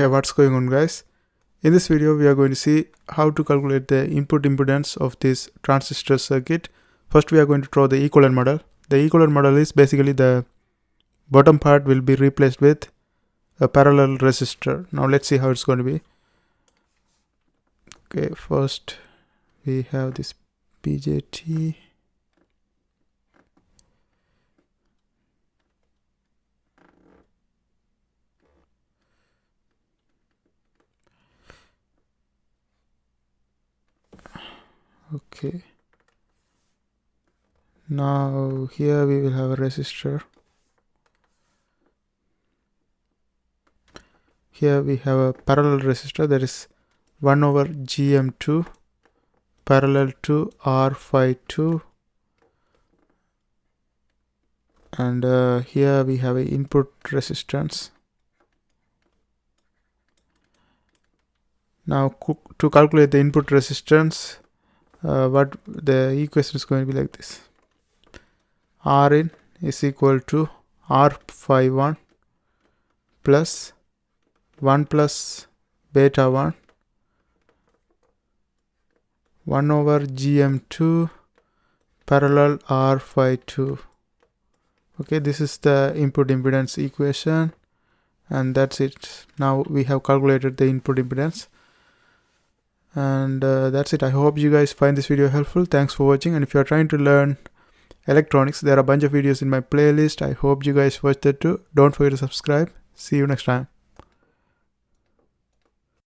Hey, what's going on, guys? In this video we are going to see how to calculate the input impedance of this transistor circuit. First we are going to draw the equivalent model. The equivalent model is basically the bottom part will be replaced with a parallel resistor. Now let's see how it's going to be. Okay, first we have this BJT. Okay, now here we will have a resistor. Here we have a parallel resistor, that is 1 over GM2 parallel to R52, and here we have an input resistance. Now to calculate the input resistance, what the equation is going to be like this: Rin is equal to R51 plus 1 plus beta 1 over GM2 parallel R52. Okay, this is the input impedance equation, and that's it. Now we have calculated the input impedance, and that's it. I hope you guys find this video helpful. Thanks for watching, and if you are trying to learn electronics, there are a bunch of videos in my playlist. I hope you guys watch that too. Don't forget to subscribe. See you next time.